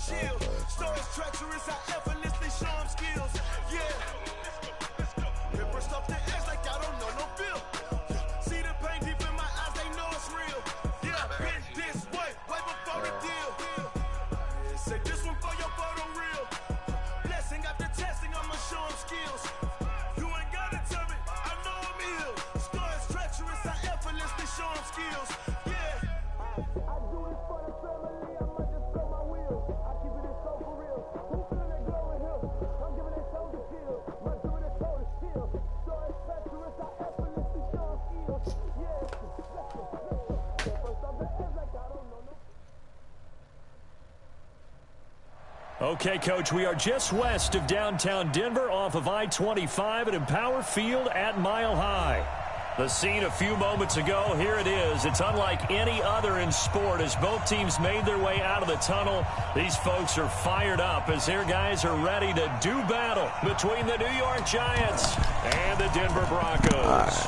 shield. Stories treacherous, I effortlessly show them skills. Yeah. Ripper stuff the edge like I don't know no feel. See the pain deep in my eyes, they know it's real. Yeah, been this way before the deal. Say this one for your photo real. Blessing after testing, I'ma show them skills. You ain't gotta tell me, I know I'm ill. Stories treacherous, I effortlessly show them skills. Yeah. I do this for the family, I might just throw my wheels. I keep it so for real. Who feeling that glowing hill? I'm giving it shoulder shield. My doing it shoulder shield. Stories treacherous, I effortlessly show them skills. Yeah. First off the edge like I don't know no. Okay, Coach, we are just west of downtown Denver off of I-25 at Empower Field at Mile High. The scene a few moments ago, here it is. It's unlike any other in sport as both teams made their way out of the tunnel. These folks are fired up as their guys are ready to do battle between the New York Giants and the Denver Broncos.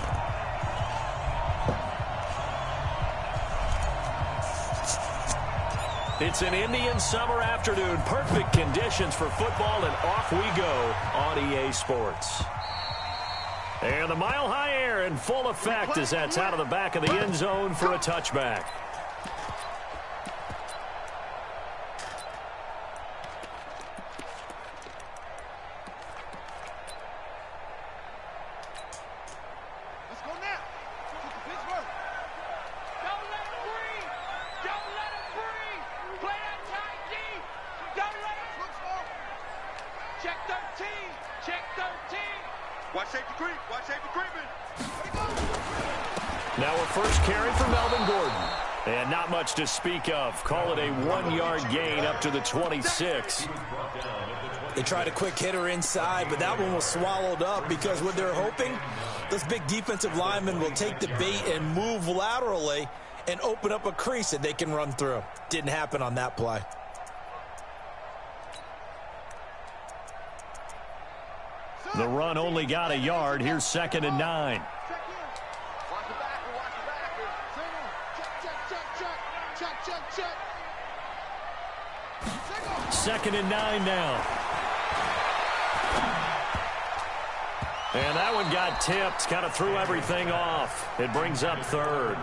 It's an Indian summer afternoon. Perfect conditions for football, and off we go on EA Sports. And the Mile High air in full effect as that's out of the back of the end zone for a touchback. Let's go now. Pittsburgh. Don't let him breathe. Don't let him breathe. Play that tight deep. Don't let him. Check 13. Check 13. Watch safety creep. Watch safety creeping. Now a first carry for Melvin Gordon. And not much to speak of. Call it a 1-yard gain up to the 26. They tried a quick hitter inside, but that one was swallowed up because what they're hoping, this big defensive lineman will take the bait and move laterally and open up a crease that they can run through. Didn't happen on that play. The run only got a yard. Here's 2nd and 9. Second and 9 now. And that one got tipped. Kind of threw everything off. It brings up 3rd.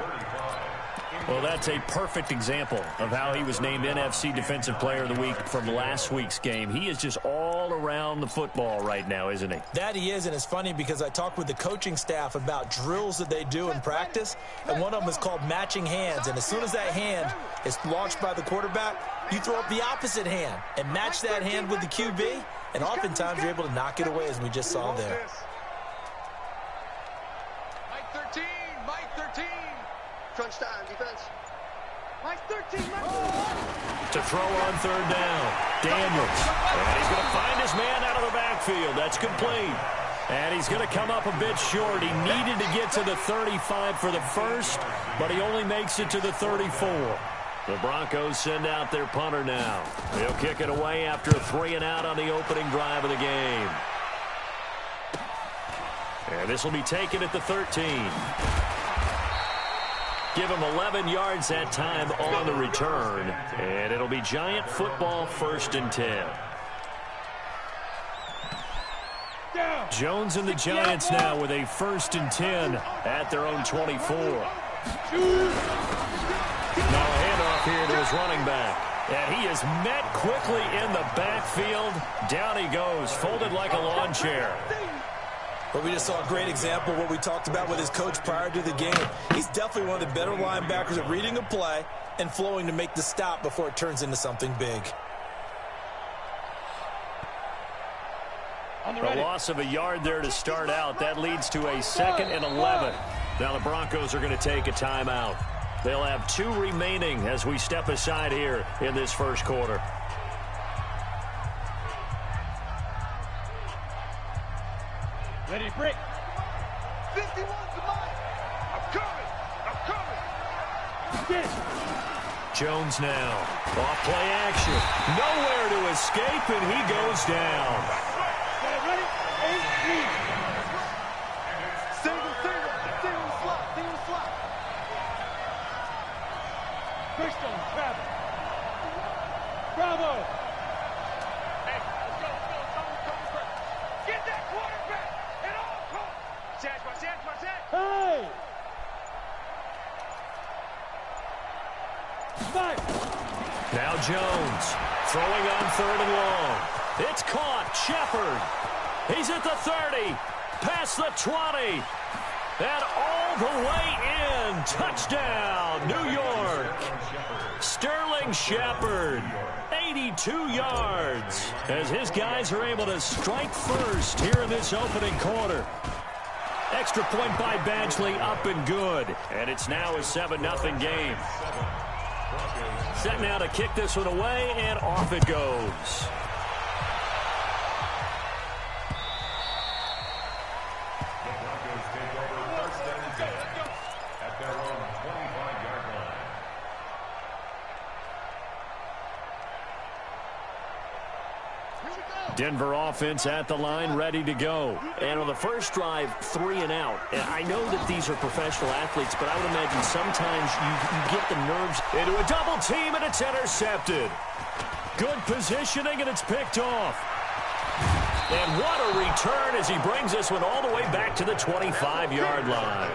Well, that's a perfect example of how he was named NFC Defensive Player of the Week from last week's game. He is just all around the football right now, isn't he? That he is, and it's funny because I talked with the coaching staff about drills that they do in practice, and one of them is called matching hands. And as soon as that hand is launched by the quarterback, you throw up the opposite hand and match that hand with the QB, and oftentimes you're able to knock it away, as we just saw there. Mike 13. Mike 13. Crunch time, defense. Mike 13, Mike. To throw on 3rd down. Daniels. And he's going to find his man out of the backfield. That's complete. And he's going to come up a bit short. He needed to get to the 35 for the first, but he only makes it to the 34. The Broncos send out their punter now. He'll kick it away after a 3-and-out on the opening drive of the game. And this will be taken at the 13. Give him 11 yards that time on the return. And it'll be Giant football 1st and 10. Jones and the Giants now with a 1st and 10 at their own 24. Now a handoff here to his running back. And he is met quickly in the backfield. Down he goes, folded like a lawn chair. But we just saw a great example of what we talked about with his coach prior to the game. He's definitely one of the better linebackers at reading a play and flowing to make the stop before it turns into something big. A loss of a yard there to start out. That leads to a 2nd and 11. Now the Broncos are going to take a timeout. They'll have 2 remaining as we step aside here in this first quarter. Ready, break. 51 to mine. I'm coming. I'm coming. Yes. Jones now. Off play action. Nowhere to escape, and he goes down. Ready? 8-3. Single slot. First on Travis. Bravo. Now Jones throwing on 3rd and long. It's caught. Shepard. He's at the 30. Past the 20. And all the way in. Touchdown, New York. Sterling Shepard, 82 yards, as his guys are able to strike first here in this opening quarter. Extra point by Badgley, up and good. And it's now a 7-0 game. Set now to kick this one away, and off it goes. Denver offense at the line, ready to go. And on the first drive, 3 and out. And I know that these are professional athletes, but I would imagine sometimes you get the nerves. Into a double team, and it's intercepted. Good positioning, and it's picked off. And what a return as he brings this one all the way back to the 25-yard line.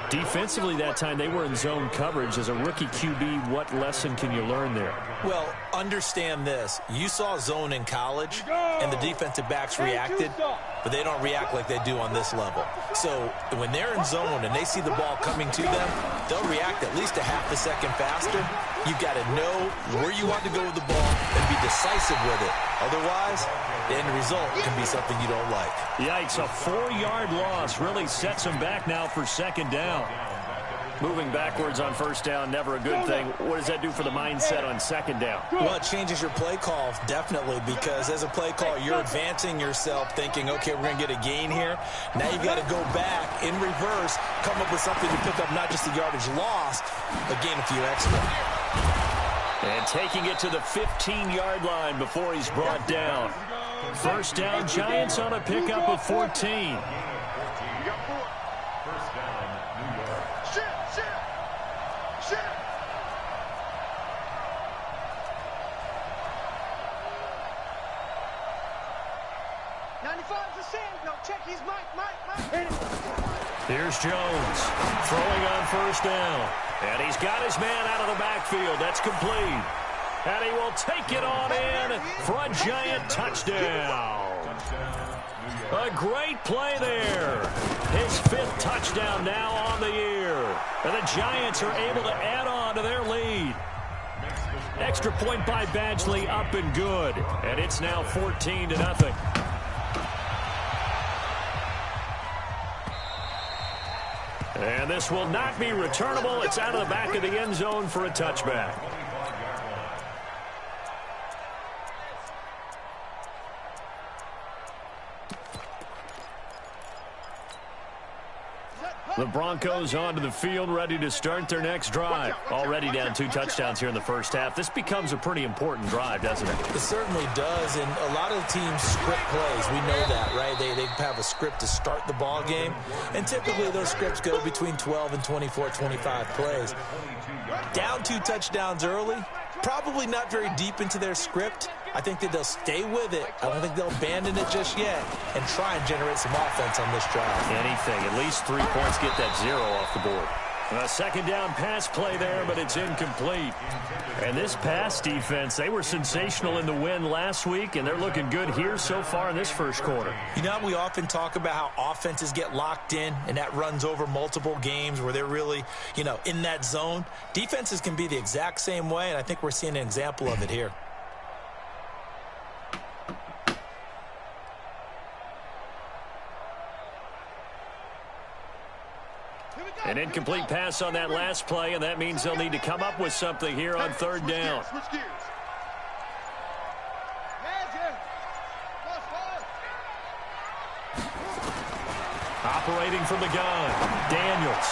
Defensively that time, they were in zone coverage. As a rookie QB, what lesson can you learn there? Well, understand this. You saw zone in college, and the defensive backs reacted, but they don't react like they do on this level. So when they're in zone and they see the ball coming to them, they'll react at least a half a second faster. You've got to know where you want to go with the ball and be decisive with it. Otherwise, the end result can be something you don't like. Yikes, a 4-yard loss really sets them back now for 2nd down. Moving backwards on 1st down, never a good thing. What does that do for the mindset on 2nd down? Well, it changes your play call, definitely, because as a play call, you're advancing yourself thinking, okay, we're going to get a gain here. Now you've got to go back in reverse, come up with something to pick up not just the yardage lost, but gain a few extra. And taking it to the 15-yard line before he's brought down. 1st down, Giants on a pickup of 14. Here's Jones throwing on 1st down. And he's got his man out of the backfield. That's complete. And he will take it on in for a Giant touchdown. A great play there. His 5th touchdown now on the year. And the Giants are able to add on to their lead. Extra point by Badgley, up and good. And it's now 14-0. And this will not be returnable. It's out of the back of the end zone for a touchback. The Broncos onto the field, ready to start their next drive. Already down 2 touchdowns here in the 1st half. This becomes a pretty important drive, doesn't it? It certainly does, and a lot of the teams script plays. We know that, right? They have a script to start the ball game, and typically those scripts go between 12 and 24, 25 plays. Down 2 touchdowns early, probably not very deep into their script. I think that they'll stay with it. I don't think they'll abandon it just yet and try and generate some offense on this drive. Anything. At least 3 points, get that 0 off the board. A 2nd down pass play there, but it's incomplete. And this pass defense, they were sensational in the win last week, and they're looking good here so far in this 1st quarter. You know, we often talk about how offenses get locked in, and that runs over multiple games where they're really, in that zone. Defenses can be the exact same way, and I think we're seeing an example of it here. An incomplete pass on that last play, and that means they'll need to come up with something here on 3rd down. Operating from the gun, Daniels.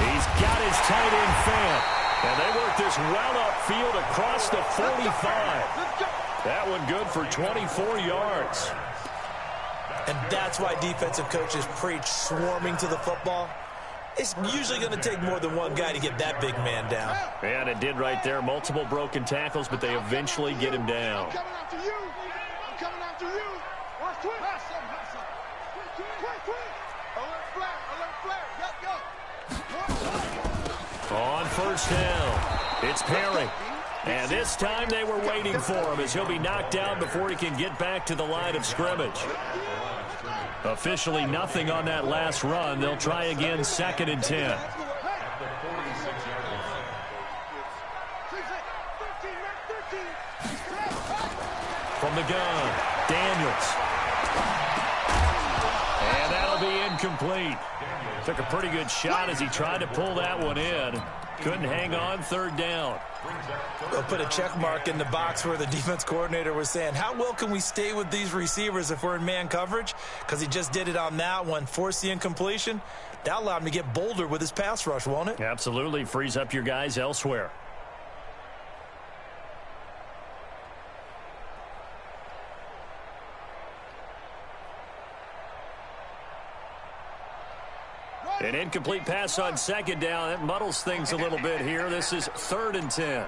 He's got his tight end fan, and they work this well upfield across the 45. That one good for 24 yards. And that's why defensive coaches preach swarming to the football. It's usually going to take more than one guy to get that big man down. And it did right there. Multiple broken tackles, but they eventually get him down. I'm coming after you. I'm coming after you. Watch quick. Quick. Alert flare. Go. On 1st down, it's Perry. And this time they were waiting for him as he'll be knocked down before he can get back to the line of scrimmage. Officially nothing on that last run. They'll try again, 2nd and 10. From the gun, Daniels. And that'll be incomplete. Took a pretty good shot as he tried to pull that one in. Couldn't hang on, 3rd down. They'll put a check mark in the box where the defense coordinator was saying, how well can we stay with these receivers if we're in man coverage? Because he just did it on that one, forced the incompletion. That allowed him to get bolder with his pass rush, won't it? Absolutely, frees up your guys elsewhere. An incomplete pass on 2nd down. That muddles things a little bit here. This is 3rd and 10.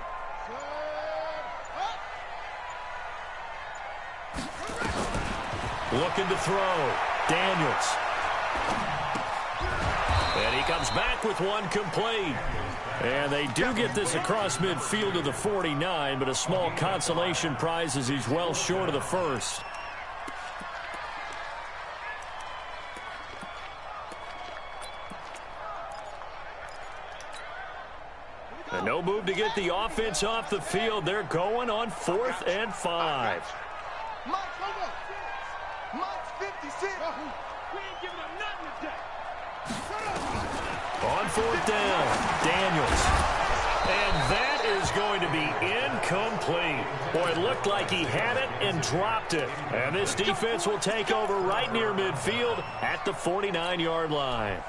Looking to throw. Daniels. And he comes back with one complete. And they do get this across midfield to the 49, but a small consolation prize as he's well short of the first. And no move to get the offense off the field. They're going on 4th and 5. On 4th down, Daniels. And that is going to be incomplete. Boy, it looked like he had it and dropped it. And this defense will take over right near midfield at the 49-yard line.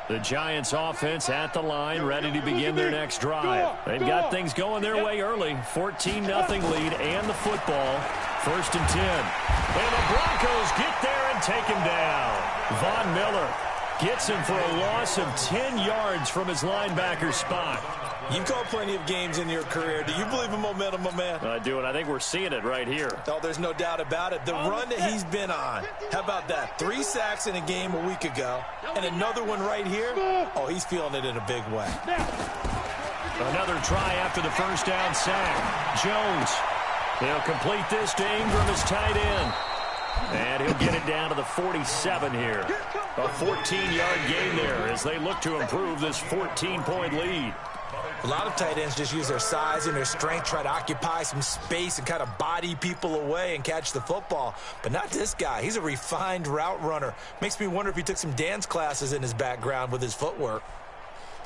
The Giants offense at the line, ready to begin their next drive. They've got things going their way early. 14-0 lead and the football. 1st and 10. And the Broncos get there and take him down. Von Miller gets him for a loss of 10 yards from his linebacker spot. You've called plenty of games in your career. Do you believe in momentum, my man? I do, and I think we're seeing it right here. Oh, there's no doubt about it. The run that he's been on. How about that? 3 sacks in a game a week ago, and another one right here. Oh, he's feeling it in a big way. Another try after the first down sack. Jones. He'll complete this to Ingram as tight end. And he'll get it down to the 47 here. A 14-yard gain there as they look to improve this 14-point lead. A lot of tight ends just use their size and their strength, try to occupy some space and kind of body people away and catch the football. But not this guy. He's a refined route runner. Makes me wonder if he took some dance classes in his background with his footwork.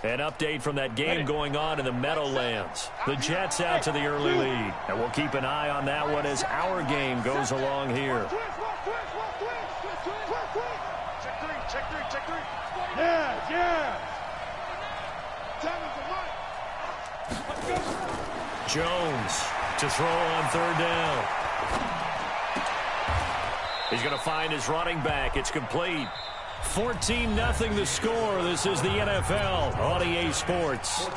An update from that game going on in the Meadowlands. The Jets out to the early lead. And we'll keep an eye on that one as our game goes along here. Check three. Yeah. Jones to throw on 3rd down. He's going to find his running back. It's complete. 14-0 the score. This is the NFL on EA Sports.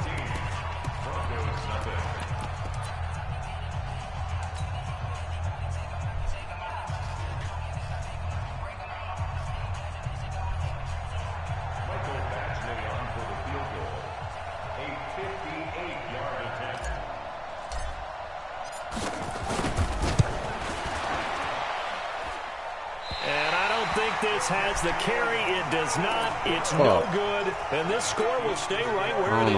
This has the carry. It does not. It's no good. And this score will stay right where it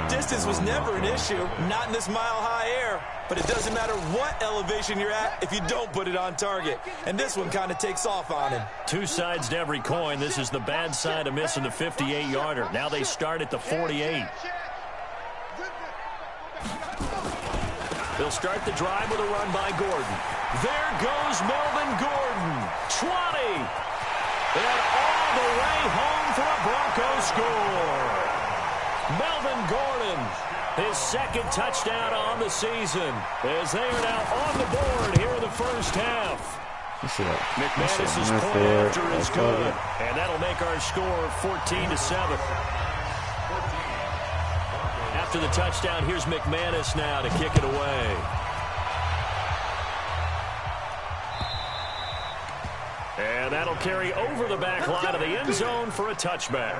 is. Distance was never an issue. Not in this mile-high air. But it doesn't matter what elevation you're at if you don't put it on target. And this one kind of takes off on him. Two sides to every coin. This is the bad side of missing the 58-yarder. Now they start at the 48. They'll start the drive with a run by Gordon. There goes Melvin Gordon. 20. And all the way home for a Broncos score. Melvin Gordon, his 2nd touchdown on the season, as they are now on the board here in the first half. McManus's point after is good, and that'll make our score 14-7. After the touchdown, here's McManus now to kick it away. And that'll carry over the back line of the end zone for a touchback.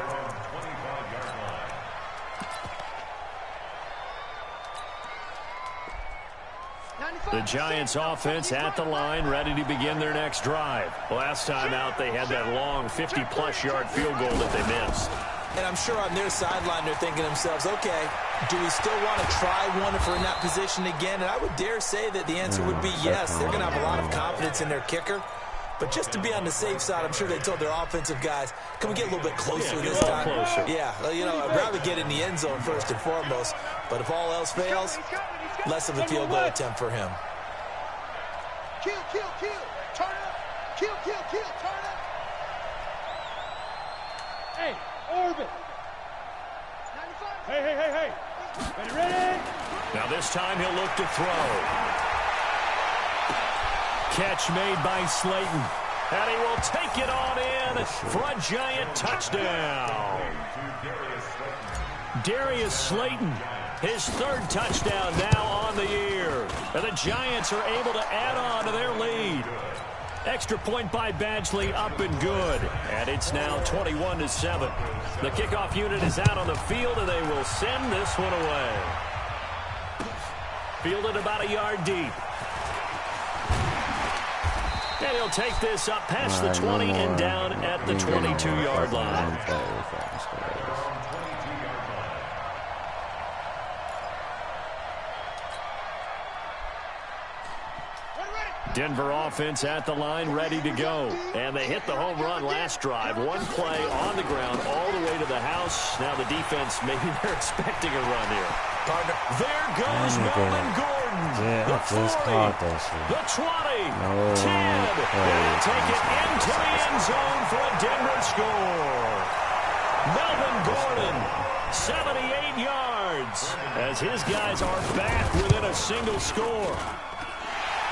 The Giants offense at the line, ready to begin their next drive. Last time out, they had that long 50-plus yard field goal that they missed. And I'm sure on their sideline they're thinking to themselves, okay, do we still want to try one if we're in that position again? And I would dare say that the answer would be yes. They're going to have a lot of confidence in their kicker. But just to be on the safe side, I'm sure they told their offensive guys, can we get a little bit closer this time? Closer. Yeah, you know, I'd rather get in the end zone first and foremost. But if all else fails, less of a field goal attempt for him. Kill, turn up. Kill, turn up. Hey, orbit. 95. Hey. Ready? Now this time he'll look to throw. Catch made by Slayton. And he will take it on in for a Giant touchdown. Darius Slayton, his third touchdown now on the year. And the Giants are able to add on to their lead. Extra point by Badgley, up and good. And it's now 21-7. The kickoff unit is out on the field, and they will send this one away. Fielded about a yard deep. And he'll take this up past the 20 and down at the 22-yard line. Denver offense at the line, ready to go. And they hit the home run last drive. One play on the ground all the way to the house. Now the defense, maybe they're expecting a run here. Partner, there goes Melvin Gordon. Yeah, the 40, the 20, 10. They'll take it into the end zone for a Denver score. Melvin Gordon, 78 yards, as his guys are back within a single score.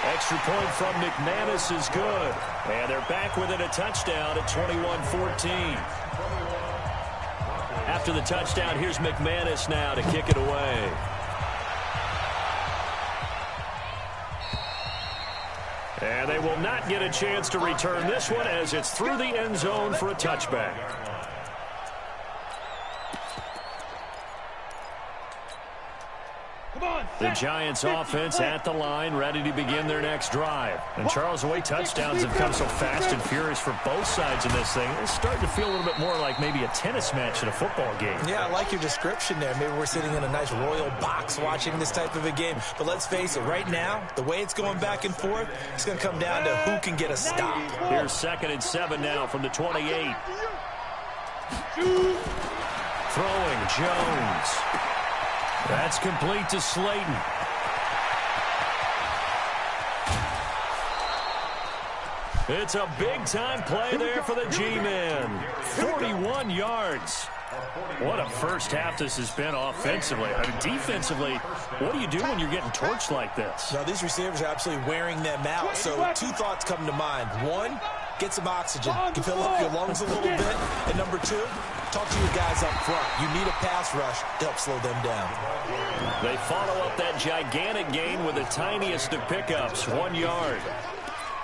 Extra point from McManus is good. And they're back within a touchdown at 21-14. After the touchdown, here's McManus now to kick it away. And they will not get a chance to return this one as it's through the end zone for a touchback. The Giants offense at the line, ready to begin their next drive. And Charles, the way touchdowns have come so fast and furious for both sides in this thing, it's starting to feel a little bit more like maybe a tennis match in a football game. Yeah, I like your description there. Maybe we're sitting in a nice royal box watching this type of a game. But let's face it, right now, the way it's going back and forth, it's going to come down to who can get a stop. Here's 2nd and 7 now from the 28. Throwing Jones. That's complete to Slayton. It's a big-time play there for the G-men. 41 yards. What a first half this has been offensively. I mean, defensively, what do you do when you're getting torched like this? Now, these receivers are absolutely wearing them out. So 2 thoughts come to mind. 1, get some oxygen. You fill up your lungs a little bit. And number 2, talk to your guys up front. You need a pass rush to help slow them down. They follow up that gigantic gain with the tiniest of pickups, 1 yard.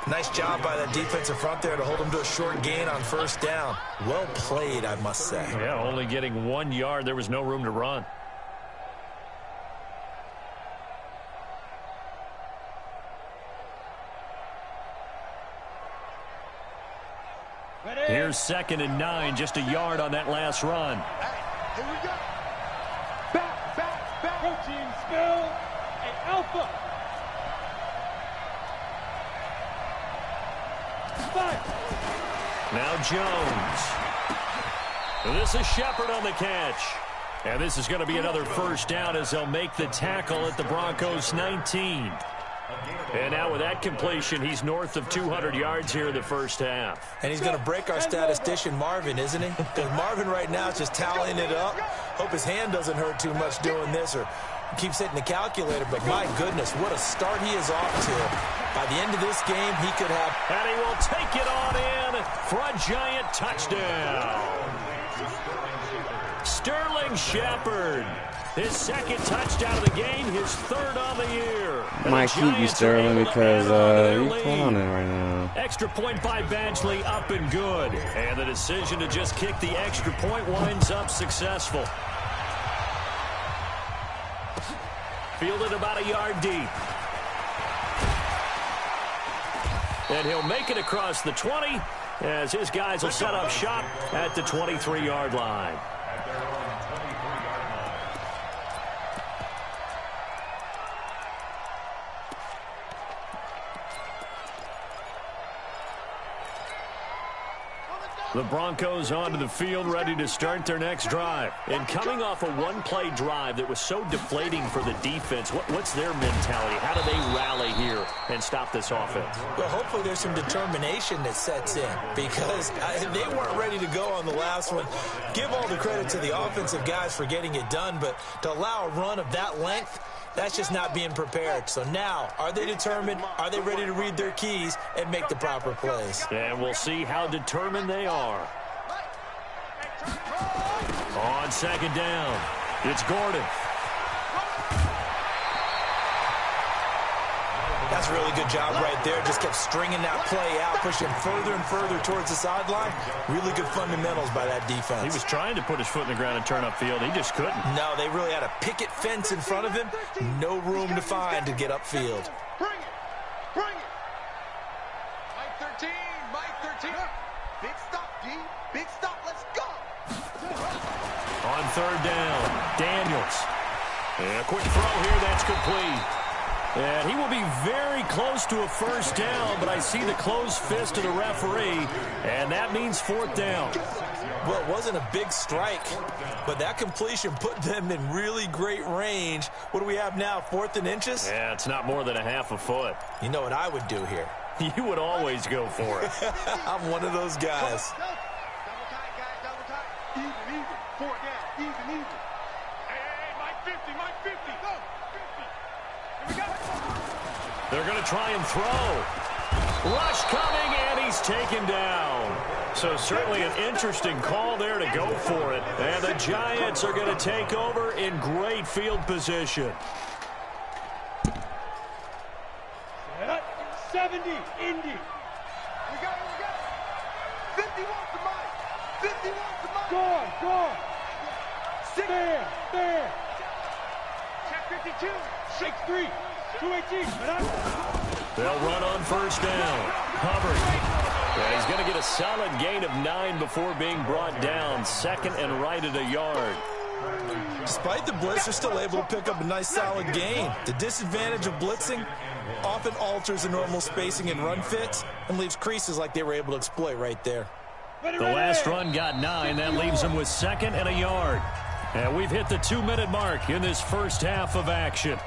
Nice job by that defensive front there to hold them to a short gain on first down. Well played, I must say. Yeah, only getting 1 yard. There was no room to run. Here's 2nd and 9, just a yard on that last run. Here we go. Back. Protein spill. And alpha. 5. Now Jones. This is Shepard on the catch. And this is going to be another first down as they'll make the tackle at the Broncos 19. And now with that completion, he's north of 200 yards here in the first half. And he's going to break our statistician Marvin, isn't he? Because Marvin right now is just tallying it up. Hope his hand doesn't hurt too much doing this or keeps hitting the calculator. But my goodness, what a start he is off to. By the end of this game, he could have... And he will take it on in for a Giant touchdown. Sterling Shepard. His 2nd touchdown of the game, his 3rd on the year. Might keep you, Sterling, because you're clowning right now. Extra point by Badgley, up and good. And the decision to just kick the extra point winds up successful. Fielded about a yard deep. And he'll make it across the 20 as his guys will set up shop at the 23-yard line. The Broncos onto the field, ready to start their next drive. And coming off a one-play drive that was so deflating for the defense, what's their mentality? How do they rally here and stop this offense? Well, hopefully there's some determination that sets in because they weren't ready to go on the last one. Give all the credit to the offensive guys for getting it done, but to allow a run of that length, that's just not being prepared. So now, are they determined? Are they ready to read their keys and make the proper plays? And we'll see how determined they are. On second down, it's Gordon. That's a really good job right there. Just kept stringing that play out, pushing further and further towards the sideline. Really good fundamentals by that defense. He was trying to put his foot in the ground and turn upfield. He just couldn't. No, they really had a picket fence in front of him. No room to find to get upfield. Bring it. Bring it. Mike 13. Mike 13. Big stop, D. Big stop. Let's go. On third down, Daniels. And a quick throw here. That's complete. And he will be very close to a first down, but I see the closed fist of the referee, and that means fourth down. Well, it wasn't a big strike, but that completion put them in really great range. What do we have now, 4th and inches? Yeah, it's not more than a half a foot. You know what I would do here? You would always go for it. I'm one of those guys. Double tight, guys. Double tight. Even. 4 down. Even. Hey, Mike 50. Mike 50. Go. 50. Here we go. They're going to try and throw. Rush coming, and he's taken down. So certainly an interesting call there to go for it. And the Giants are going to take over in great field position. 70, Indy. We got it. 50 wants the mic. 50 wants the mic. Go. There. Check 52. Shake 3. 218. They'll run on first down. Hubbard. Yeah, he's going to get a solid gain of 9 before being brought down. Second and right at a yard. Despite the blitz, they're still able to pick up a nice solid gain. The disadvantage of blitzing often alters the normal spacing and run fits and leaves creases like they were able to exploit right there. The last run got 9. That leaves them with second and a yard. And we've hit the 2-minute mark in this first half of action.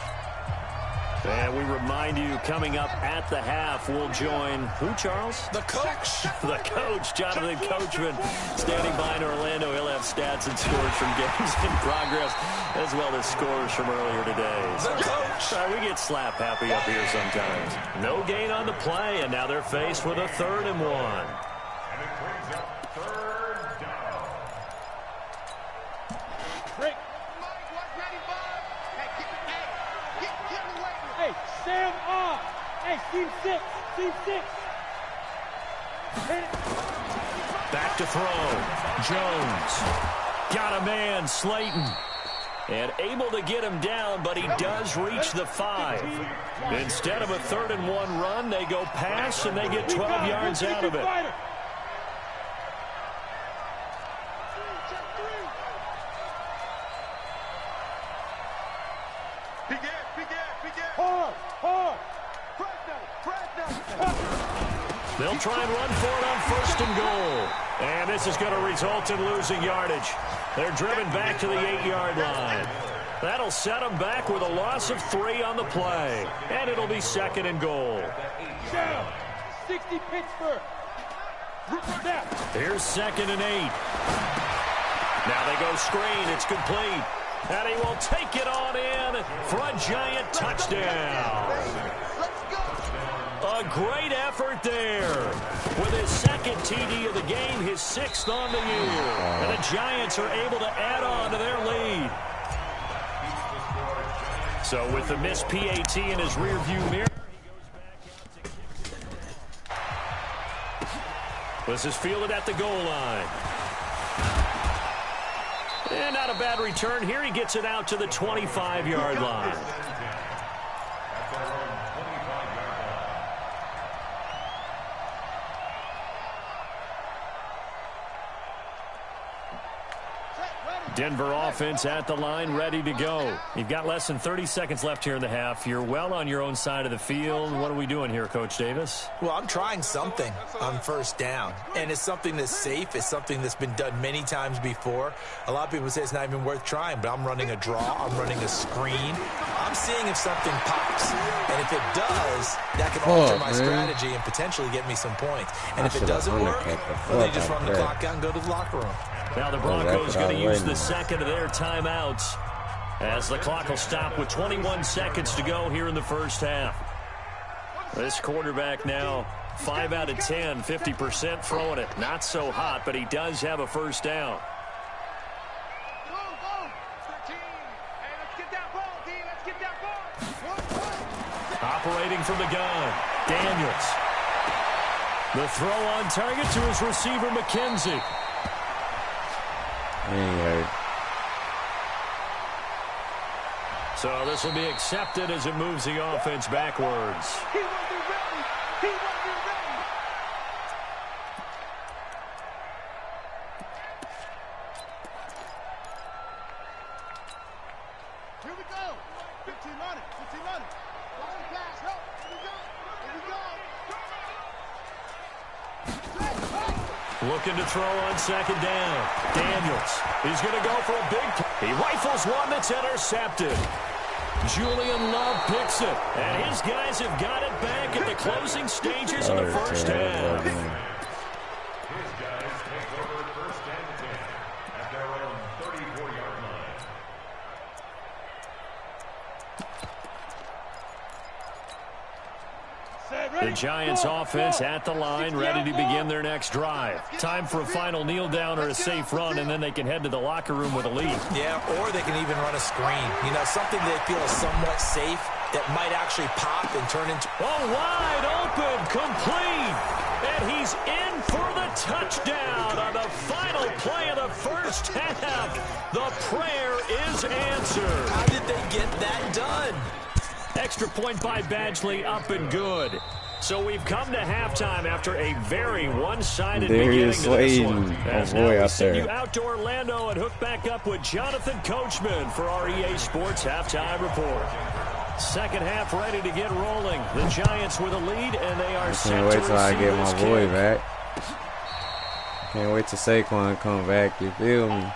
And we remind you, coming up at the half, we'll join who, Charles? The coach. The coach, Jonathan Coachman, standing by in Orlando. He'll have stats and scores from games in progress, as well as scores from earlier today. The coach. We get slap happy up here sometimes. No gain on the play, and now they're faced with a 3rd and 1. Sam off. Hey, team 6. Back to throw. Jones. Got a man, Slayton. And able to get him down, but he does reach the 5. Instead of a 3rd and 1 run, they go pass, and they get 12 yards out of it. They'll try and run for it on 1st and goal. And this is going to result in losing yardage. They're driven back to the 8-yard line. That'll set them back with a loss of 3 on the play. And it'll be 2nd and goal. 60 Pittsburgh. Here's 2nd and 8. Now they go screen. It's complete. And he will take it on in for a Giant touchdown. A great effort there. With his 2nd TD of the game, his 6th on the year. And the Giants are able to add on to their lead. So with the missed PAT in his rearview mirror, he goes back out to kick. This is fielded at the goal line. And not a bad return here. He gets it out to the 25-yard line. Denver offense at the line, ready to go. You've got less than 30 seconds left here in the half. You're well on your own side of the field. What are we doing here, Coach Davis? Well, I'm trying something on first down, and it's something that's safe. It's something that's been done many times before. A lot of people say it's not even worth trying, but I'm running a draw. I'm running a screen. I'm seeing if something pops, and if it does, that can alter my strategy and potentially get me some points. And if it doesn't work, well, they just run the clock out and go to the locker room. Now the Broncos going to use the second of their timeouts as the clock will stop with 21 seconds to go here in the first half. This quarterback now 5 out of 10, 50% throwing it. Not so hot, but he does have a first down. Operating from the gun, Daniels. The throw on target to his receiver, McKenzie. So this will be accepted as it moves the offense backwards. He won't be ready. He won't be ready. Here we go. 15 on it. 15 on it. Watch the pass. Help. Here we go. Here we go. Looking to throw on second down. Daniels. He's going to go for a big play. He rifles one that's intercepted. Julian Love picks it. And his guys have got it back at the closing stages of the first half. His guys take over first and 10 at their own 34-yard line. The Giants offense at the line, ready to begin their next drive. Time for a final kneel down or a safe run, and then they can head to the locker room with a lead. Yeah, or they can even run a screen. You know, something they feel is somewhat safe that might actually pop and turn into... Oh, wide open, complete. And he's in for the touchdown on the final play of the first half. The prayer is answered. How did they get that done? Extra point by Badgley, up and good. So we've come to halftime after a very one-sided beginning to this one. As now we send you out to Orlando and hook back up with Jonathan Coachman for our EA Sports Halftime Report. Second half ready to get rolling. The Giants with a lead, and they are set to receive this kick. Can't wait till I get my boy back. Can't wait till Saquon come back, you feel me?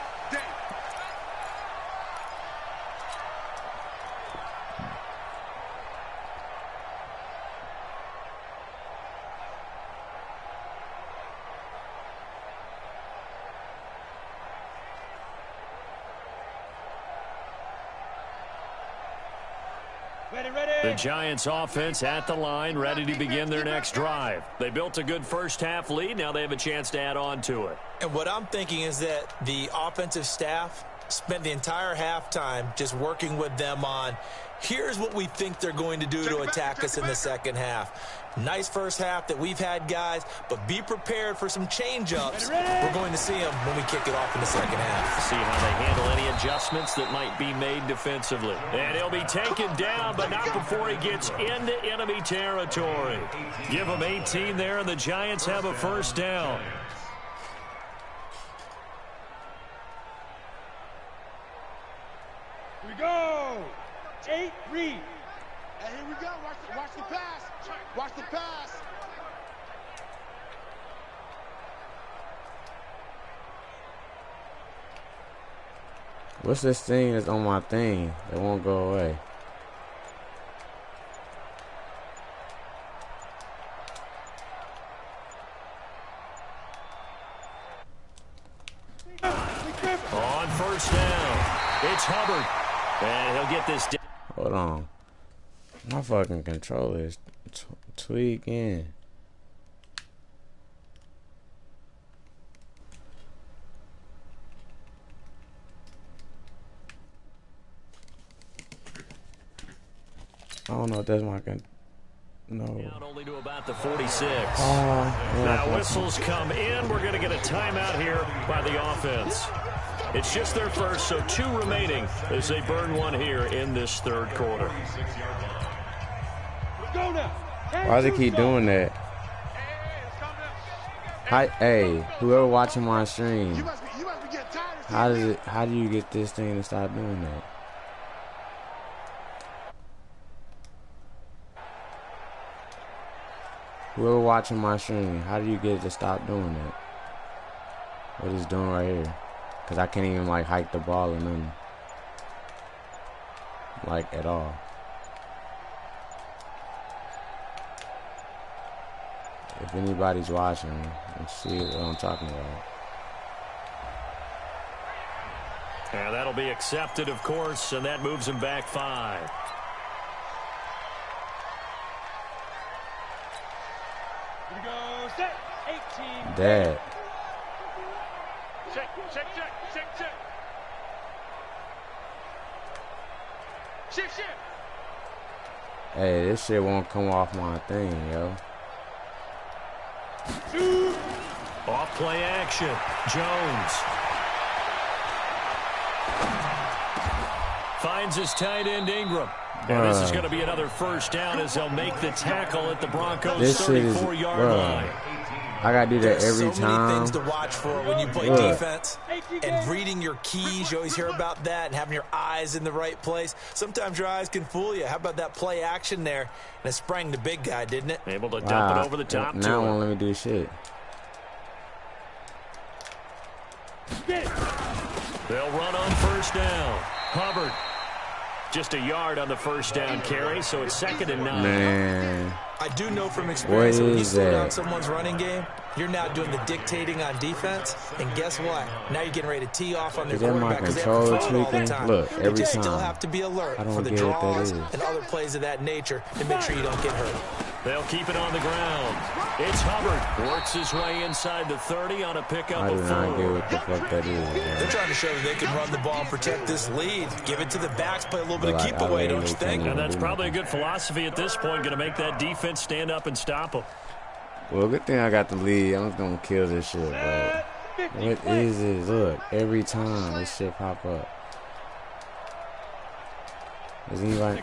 The Giants offense at the line, ready to begin their next drive. They built a good first half lead. Now they have a chance to add on to it. And what I'm thinking is that the offensive staff spent the entire halftime just working with them on, here's what we think they're going to do to attack us in the second half. Nice first half that we've had, guys, but be prepared for some change-ups. We're going to see them when we kick it off in the second half. See how they handle any adjustments that might be made defensively. And he'll be taken down, but not before he gets into enemy territory. Give him 18 there, and the Giants have a first down. Here we go. 8, read. And here we go. Watch the pass. Watch the pass. What's this thing that's on my thing that won't go away? On first down, it's Hubbard. And he'll get this down. Hold on. My fucking controller is tweaking. I don't know if that's my no. Down only to about the 46. Now whistles come in. We're going to get a timeout here by the offense. It's just their first, so 2 remaining as they burn one here in this third quarter. Why do they keep doing that? Hey, whoever watching my stream, You must be getting tired of How do you get this thing to stop doing that? Whoever watching my stream, how do you get it to stop doing that? What it's doing right here? Cause I can't even like hike the ball or nothing. Like at all. If anybody's watching, let's see what I'm talking about. And that'll be accepted, of course, and that moves him back 5. Here we go. Set. 18. Dad. Check. Shift. Hey, this shit won't come off my thing, yo. Off play action. Jones. Finds his tight end Ingram. And this is going to be another first down as they'll make the tackle at the Broncos' 34-yard line. I gotta do that every time. So many things to watch for when you play defense. And reading your keys, you always hear about that, and having your eyes in the right place. Sometimes your eyes can fool you. How about that play action there? And it sprang the big guy, didn't it? Able to dump it over the top to him. Now won't let me do shit. They'll run on first down. Hubbard. Just a yard on the first down carry, so it's 2nd and 9. Man. I do know from experience that when you slow down someone's running game, you're now doing the dictating on defense. And guess what? Now you're getting ready to tee off on their quarterback because they have control all the time. Look, every time. You still have to be alert for the draws and other plays of that nature to make sure you don't get hurt. They'll keep it on the ground. It's Hubbard. Works his way inside the 30 on a pickup I do of 4. not get what the fuck that is. Man. They're trying to show that they can run the ball and protect this lead. Give it to the backs, play a little bit of keep away, don't you think? And that's probably a good philosophy at this point, going to make that defense stand up and stop them. Well, good thing I got the lead. I'm just going to kill this shit, bro. What is this? Look, every time this shit pop up. Is anybody...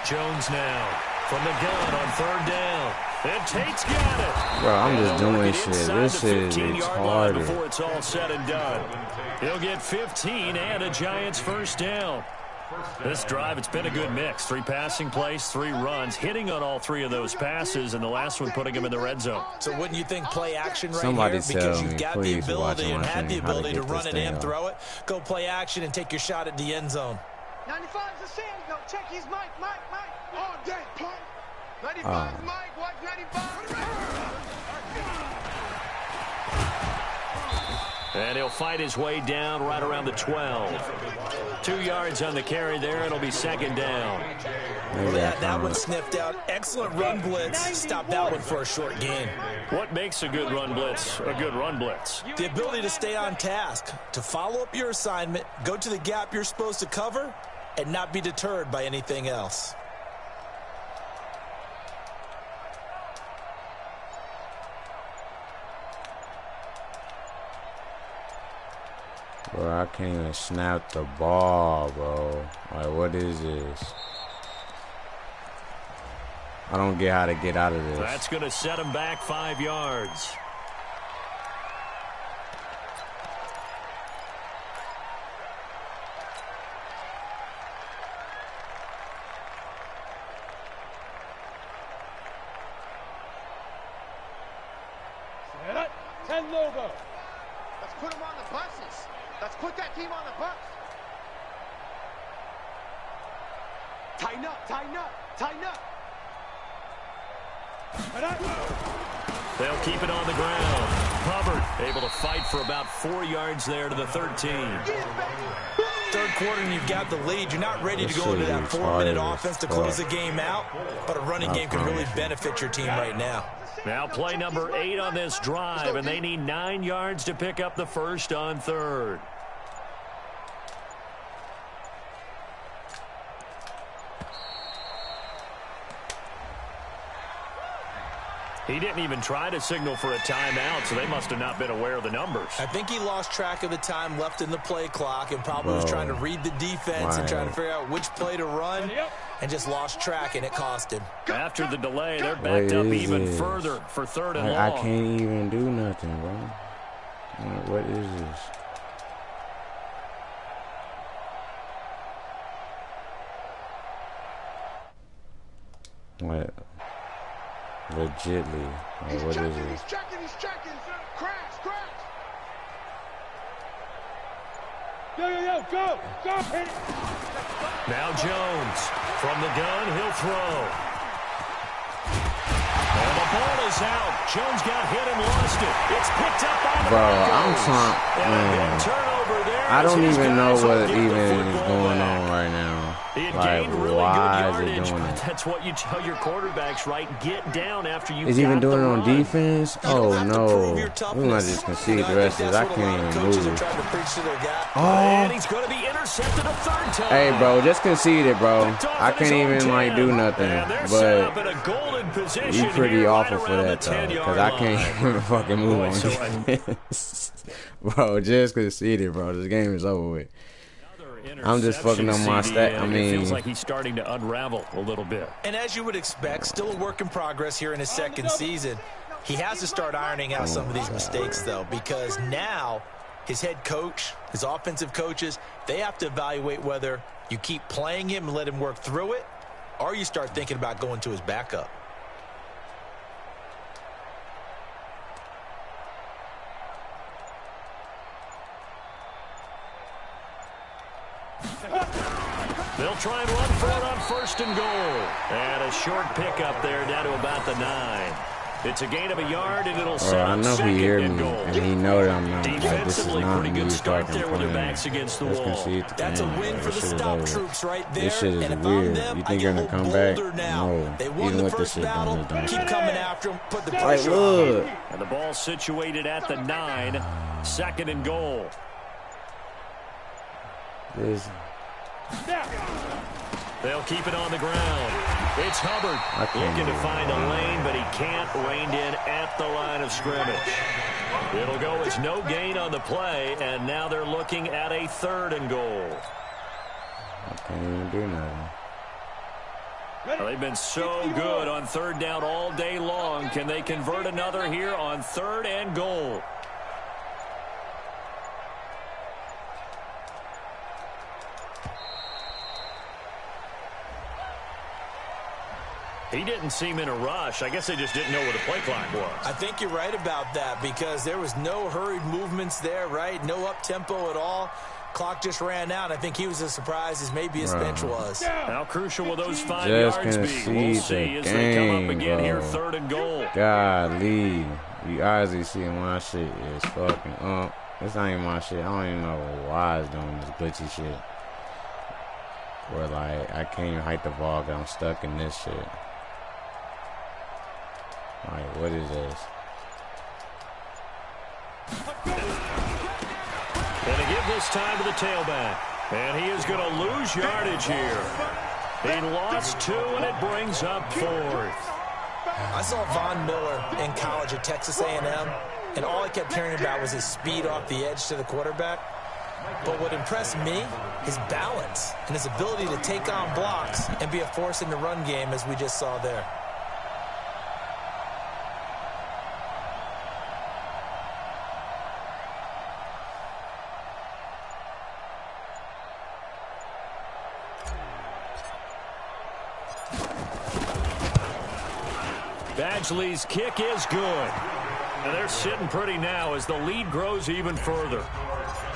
Jones now from the gun on 3rd down. And Tate's got it. Bro, I'm just doing shit. This shit is retarded. Before it's all said and done. He'll get 15 and a Giants first down. This drive, it's been a good mix. 3 passing plays, 3 runs, hitting on all 3 of those passes, and the last one putting him in the red zone. So wouldn't you think play action right Somebody here? Because you've got the please ability and had the ability to run it and off. throw it. Go play action and take your shot at the end zone. 95's the sand. No, check his mic. All day, punk. 95's Mike. Watch 95. And he'll fight his way down right around the 12. 2 yards on the carry there. It'll be 2nd down. That one sniffed out. Excellent run blitz. Stop that one for a short gain. What makes a good run blitz a good run blitz? The ability to stay on task, to follow up your assignment, go to the gap you're supposed to cover, and not be deterred by anything else. Bro, I can't even snap the ball, bro. Like, what is this? I don't get how to get out of this. That's going to set him back 5 yards. Set up. 10 logo. Let's put him on the buses. Let's put that team on the bus. Tighten up, tighten up, tighten up. They'll keep it on the ground. Hubbard able to fight for about 4 yards there to the 13. Third quarter and you've got the lead. You're not ready to go into that 4-minute offense to close the game out, but a running game can really benefit your team right now. Now play number 8 on this drive, and they need 9 yards to pick up the first on 3rd. He didn't even try to signal for a timeout, so they must have not been aware of the numbers. I think he lost track of the time left in the play clock and probably was trying to read the defense and trying to figure out which play to run and just lost track, and it cost him. After the delay, they're backed up even further for 3rd and long. I can't even do nothing, bro. What is this? What? Legitly. Like, what is it? He's checking. Crash. Yo, go, hit it. Now Jones. From the gun, he'll throw. And the ball is out. Jones got hit and lost it. It's picked up by the Broncos. Man. Turnover there. I don't even know what even is going on right now. Like, why is it doing it? That's what you tell your quarterbacks, right? Get down after you. Is he even doing it on defense? Oh no! We might just concede the rest of it. I can't even move. Oh! And he's going to be intercepted a third time. Hey, bro, just concede it, bro. I can't even like do nothing. But you pretty awful for that though, because I can't even fucking move on defense. Bro, just concede it, bro. This game is over with. I'm just fucking on my stat. I mean, it feels like he's starting to unravel a little bit. And as you would expect, still a work in progress here in his second season. He has to start ironing out some of these mistakes, though, because now his head coach, his offensive coaches, they have to evaluate whether you keep playing him and let him work through it, or you start thinking about going to his backup. They'll try and run for it on 1st and goal. And a short pickup there down to about the 9. It's a gain of a yard, and it'll set up 2nd and goal. And he know that I'm not. Defensively, pretty good start there with their backs against the wall. That's a win for the stout troops right there. This shit is weird. You think you're going to come back? No. Even with this shit done, it's done. Keep coming after him. Put the pressure on. And the ball situated at the 9. 2nd and goal. They'll keep it on the ground. It's Hubbard looking to find a lane, but he can't rein in at the line of scrimmage. It'll go as no gain on the play, and now they're looking at a 3rd and goal. I can't even do nothing. Well, they've been so good on 3rd down all day long. Can they convert another here on 3rd and goal? He didn't seem in a rush. I guess they just didn't know where the play clock was. I think you're right about that because there was no hurried movements there, right? No up-tempo at all. Clock just ran out. I think he was as surprised as maybe his bench was. How crucial will those 5 just yards be? We'll see as they come up again here, 3rd and goal. Golly. You honestly see my shit is fucking up. This ain't my shit. I don't even know why it's doing this glitchy shit. Where, like, I can't even hike the ball because I'm stuck in this shit. Like, what is this? And they give this time to the tailback. And he is going to lose yardage here. He lost 2, and it brings up 4th. I saw Von Miller in college at Texas A&M, and all I kept hearing about was his speed off the edge to the quarterback. But what impressed me, his balance and his ability to take on blocks and be a force in the run game, as we just saw there. Badgley's kick is good. And they're sitting pretty now as the lead grows even further.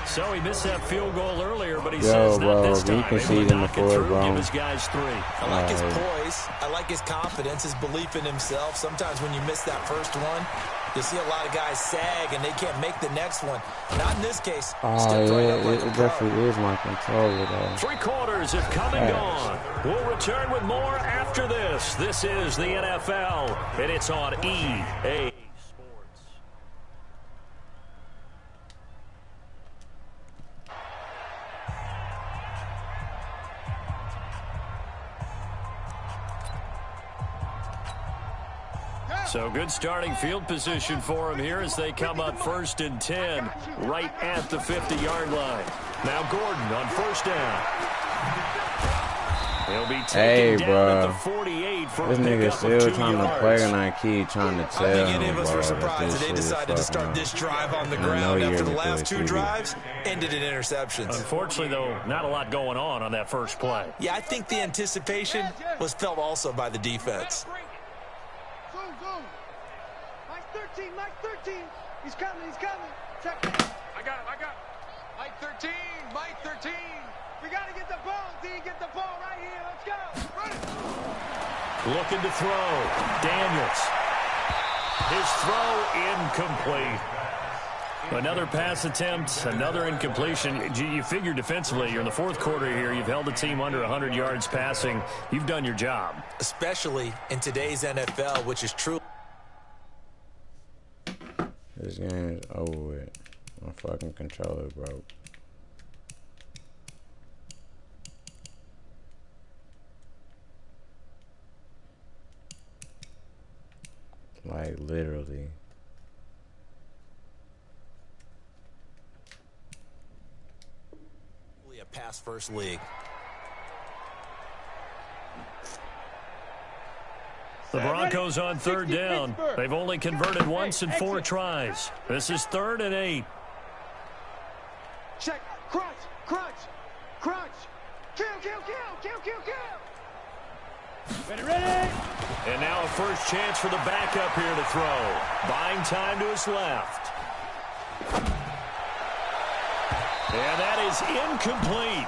So he missed that field goal earlier, but he says not this time. Able to knock it through, give his guys 3. I like his poise. I like his confidence, his belief in himself. Sometimes when you miss that first one, you see a lot of guys sag and they can't make the next one. Not in this case. It definitely is my controller, though. 3 quarters have come and gone. We'll return with more after this. This is the NFL, and it's on EA. So good starting field position for him here as they come up 1st and 10 right at the 50-yard line. Now Gordon on 1st down. He'll be Hey, taken down at bro. the 48 for This a nigga pickup still of 2 trying yards. to play, and I keep trying to tell I think any him, of us bro, were that surprised this that they shit is decided to start fucking this drive on the And I know ground you're after the into last it, 2 TV. drives ended in interceptions. Unfortunately, though, not a lot going on that first play. Yeah, I think the anticipation was felt also by the defense. Zoom. Mike 13, Mike 13. He's coming. Check. I got him. Mike 13. We got to get the ball, D. Get the ball right here. Let's go. Run it. Looking to throw. Daniels. His throw incomplete. Another pass attempt, another incompletion. You figure defensively, you're in the fourth quarter here. You've held the team under 100 yards passing. You've done your job. Especially in today's NFL, which is true. This game is over with. My fucking controller broke. Like, literally. A pass-first league. The Broncos on third down. They've only converted once in 4 tries. This is 3rd and 8. Check. Crunch. Kill. Ready. And now a first chance for the backup here to throw. Buying time to his left. And that is incomplete.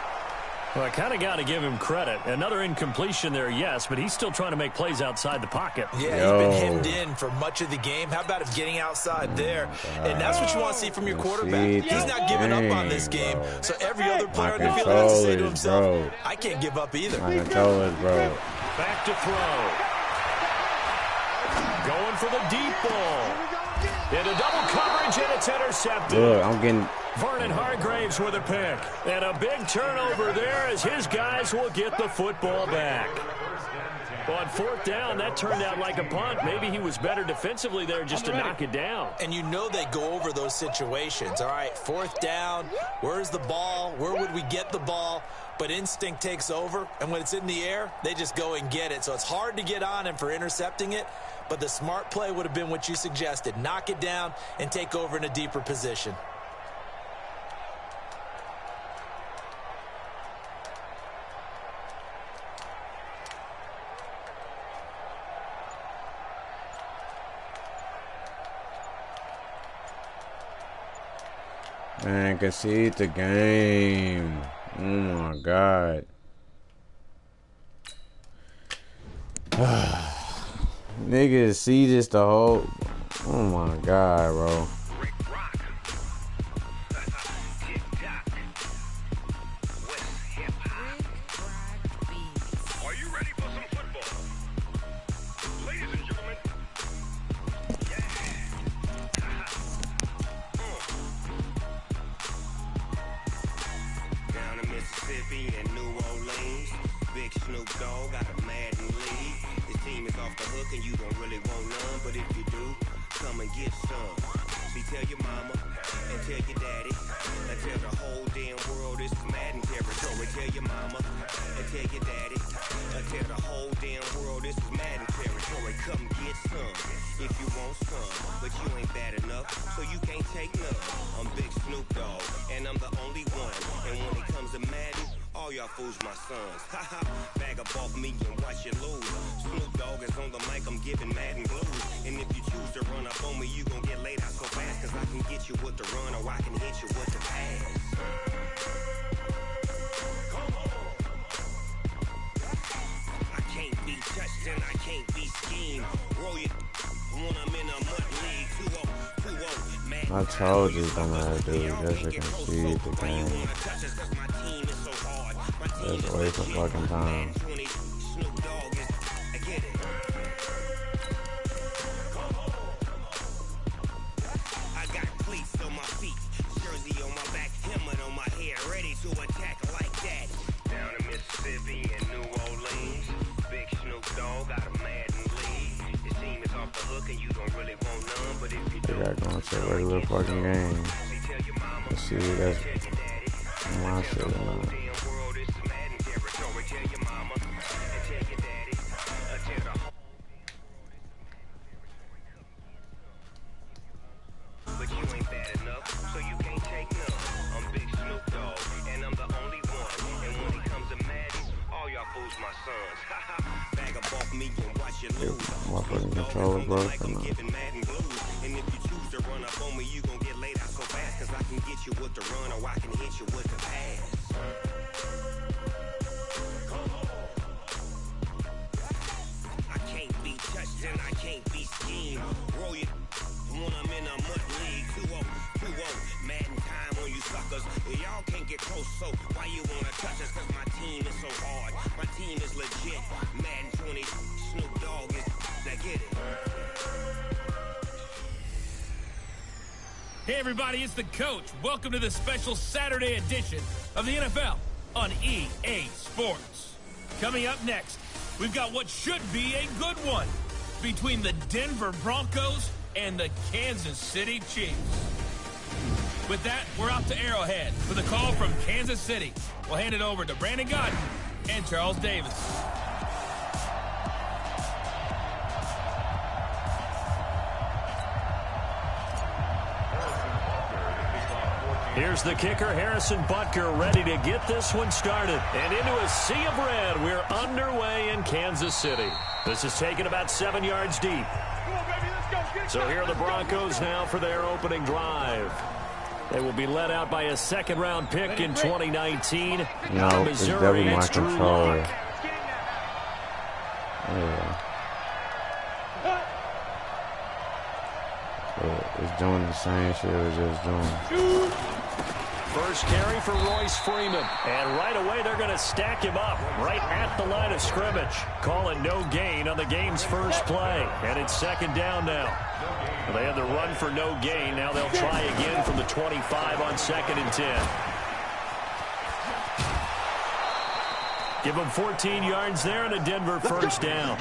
Well, I kind of got to give him credit. Another incompletion there, yes, but he's still trying to make plays outside the pocket. Yeah, he's been hemmed in for much of the game. How about him getting outside there? And that's what you want to see from your quarterback. He's not giving up on this game. So every other player in the field has to say to himself, I can't give up either. My controllers, bro. Back to throw. Going for the deep ball. Into double coverage, and it's intercepted. Look, I'm getting... Vernon Hargraves with a pick. And a big turnover there as his guys will get the football back. Well, on 4th down, that turned out like a punt. Maybe he was better defensively there just to knock it down. And you know they go over those situations. All right, 4th down, where's the ball? Where would we get the ball? But instinct takes over, and when it's in the air, they just go and get it. So it's hard to get on him for intercepting it, but the smart play would have been what you suggested. Knock it down and take over in a deeper position. Man, concede the game. Oh my God. Niggas see this the whole. Oh my God, bro. Are you ready for some football? Ladies and gentlemen. Down in Mississippi and New Orleans, Big Snoop Dogg got a Madden league. His team is off the hook and you don't really want none, but if you do, come and get some. See, tell your mama and tell your daddy and tell the whole damn world this is Madden territory. Tell your mama and tell your daddy and tell the whole damn world this is Madden territory. Come get some if you want some, but you ain't bad enough, so you can't take none. I'm Big Snoop Dogg and I'm the only one. And when it comes to Madden, all y'all fools my sons. Haha, bag up off me and watch you lose. Snoop Dogg is on the mic, I'm giving Madden blues. And if you choose to run up on me, you gon' get laid out so fast. Cause I can get you with the run or I can hit you with the pass. Come on. I can't be touched and I can't be schemed. Roll you when I'm in a mud league. 2-0, Madden. I told you, dumbass dude, just to concede the game. Just waste of fucking time. I got cleats on my feet, jersey on my back, helmet on my head, ready to attack like that. Down in Mississippi and New Orleans, Big Snoop Dogg got a Madden league. His team is off the hook and you don't really want none, but if you do, They got going to a regular fucking game. Let's see if that's my shit or not. controller broke. And if you choose to run up on me, you gon' get laid out so fast. Cause I can get you with the run or I can hit you with the pass. I can't be touched and I can't be schemed. Roll you when I'm in a mud league. 2-0, Madden time on you suckers. Y'all can't get close, so why you wanna touch us? Cause my team is so hard. My team is legit. Madden 20, Snoop Dogg is that get it. Hey everybody, it's the coach. Welcome to the special Saturday edition of the NFL on EA Sports. Coming up next, we've got what should be a good one between the Denver Broncos and the Kansas City Chiefs. With that, we're out to Arrowhead for the call from Kansas City. We'll hand it over to Brandon Godden and Charles Davis. Here's the kicker, Harrison Butker, ready to get this one started. And into a sea of red, we're underway in Kansas City. This is taken about 7 yards deep. So here are the Broncos now for their opening drive. They will be led out by a second-round pick in 2019. No, it's double my controller. Yeah. It's doing the same shit it was just doing. First carry for Royce Freeman. And right away, they're going to stack him up right at the line of scrimmage. Call it no gain on the game's first play. And it's second down now. Well, they had the run for no gain. Now they'll try again from the 25 on 2nd and 10. Give them 14 yards there and a Denver first down.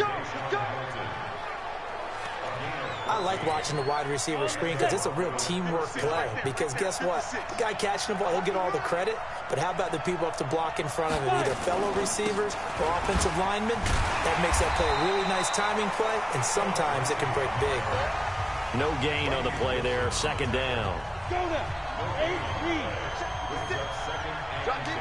I like watching the wide receiver screen because it's a real teamwork play. Because guess what? The guy catching the ball, he'll get all the credit. But how about the people up to block in front of him, either fellow receivers or offensive linemen? That makes that play a really nice timing play, and sometimes it can break big. No gain on the play there. Second down. Go there. 8 read. John deep.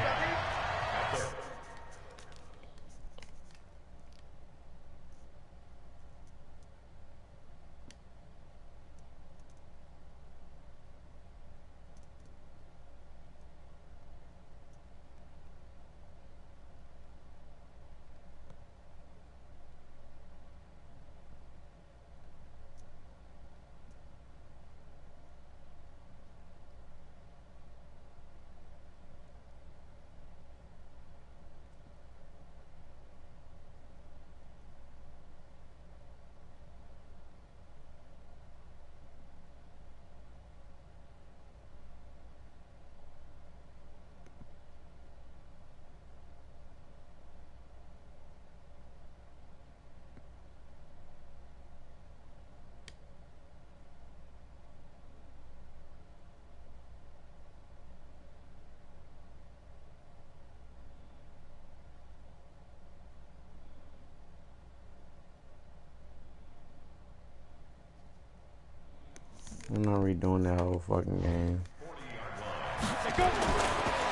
I'm not redoing that whole fucking game.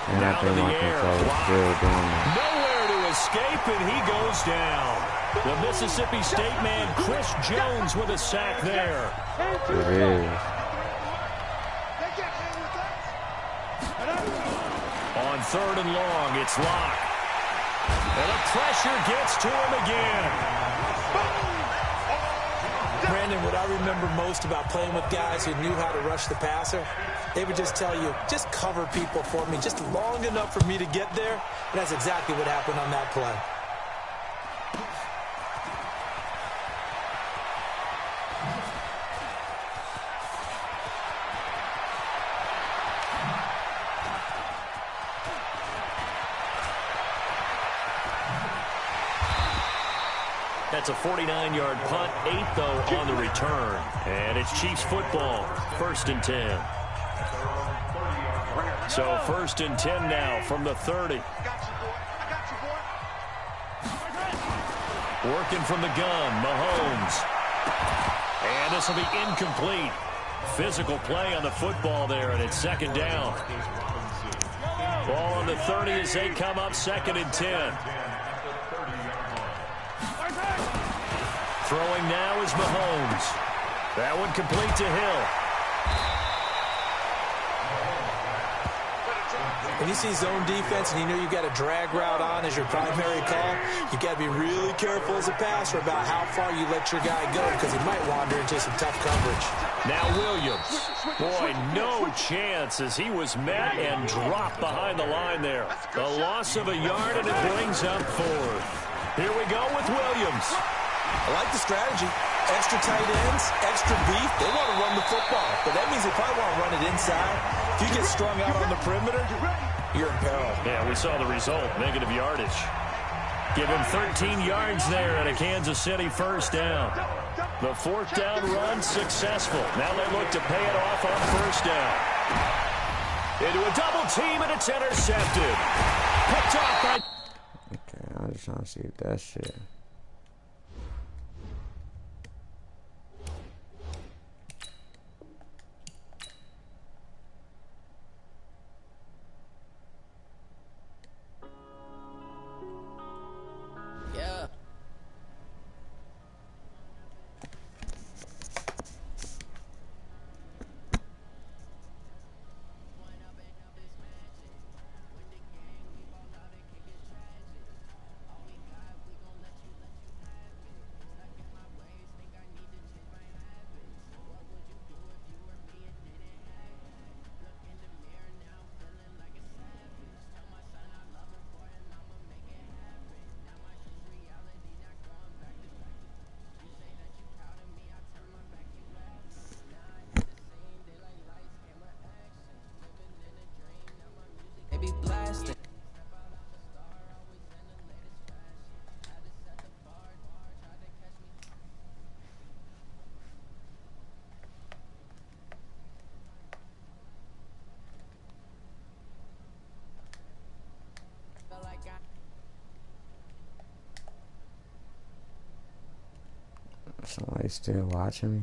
And I think my controller's still doing that. Nowhere to escape, and he goes down. The Mississippi State man, Chris Jones, with a sack there. It is. On 3rd and long, it's Locke. And the pressure gets to him again. Brandon, what I remember most about playing with guys who knew how to rush the passer, they would just tell you, just cover people for me, just long enough for me to get there. And that's exactly what happened on that play. That's a 49-yard punt, 8 though on the return. And it's Chiefs football, 1st and 10. So 1st and 10 now from the 30. Working from the gun, Mahomes. And this will be incomplete. Physical play on the football there, and it's 2nd down. Ball on the 30 as they come up 2nd and 10. Throwing now is Mahomes. That one complete to Hill. When you see zone defense and you know you've got a drag route on as your primary call, you've got to be really careful as a passer about how far you let your guy go because he might wander into some tough coverage. Now Williams. Boy, no chance as he was met and dropped behind the line there. The loss of a yard, and it brings up 4th. Here we go with Williams. I like the strategy. Extra tight ends, extra beef. They want to run the football, but that means they probably want to run it inside. If you get strung out on the perimeter, you're in peril. Yeah, we saw the result, negative yardage. Give him 13 yards there at a Kansas City first down. The 4th down run successful. Now they look to pay it off on first down. Into a double team, and it's intercepted. Picked off by... Okay, I'm just trying to see if that shit... Somebody still watching me?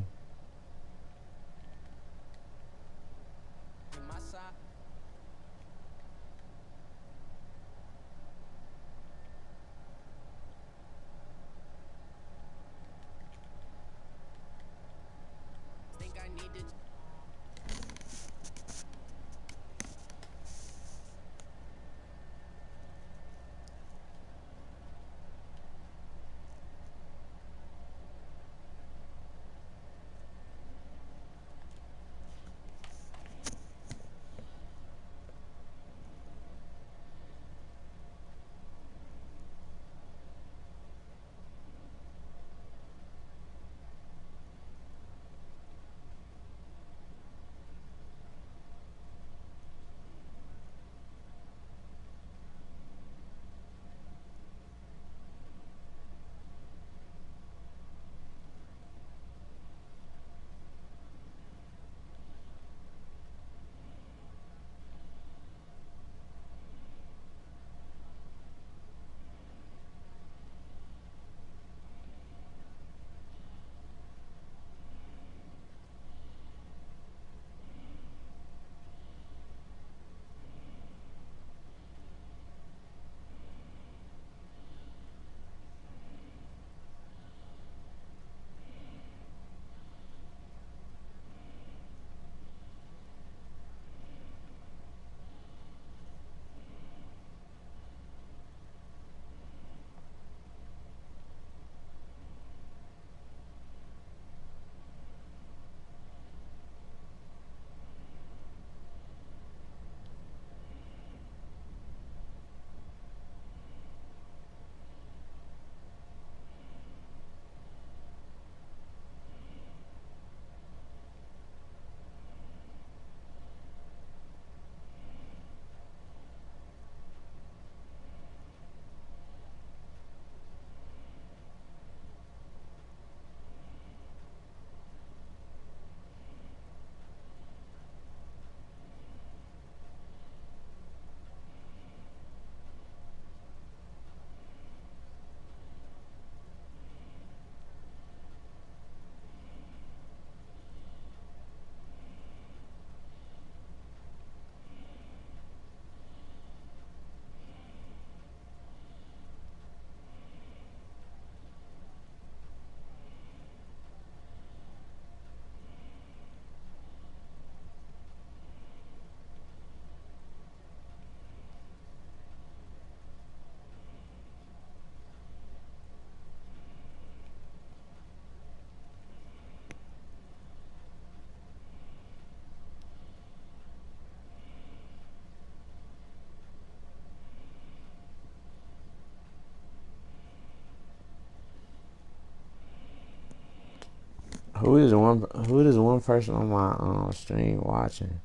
Who is one person on my stream watching?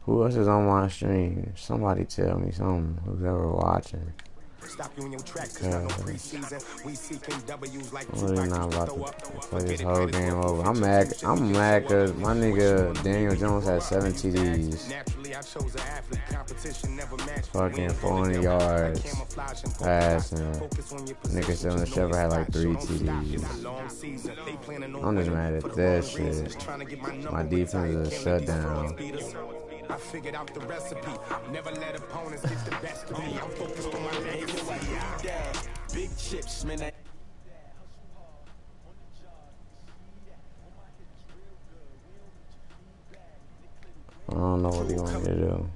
Who else is on my stream? Somebody tell me something. Who's ever watching? Stop you in your tracks. It's not no preseason. We seeking W's like I'm really not about to play this whole game over. I'm mad because my nigga Daniel Jones has 7 TDs. Fucking 400 yards passing. Nigga Sterling Shepard had like 3 TDs. I'm just mad at that shit. My defense is a shutdown. I figured out the recipe. Never let opponents get the best of me. I'm focused on my legacy. Big chips, man. I don't know what he want me to do.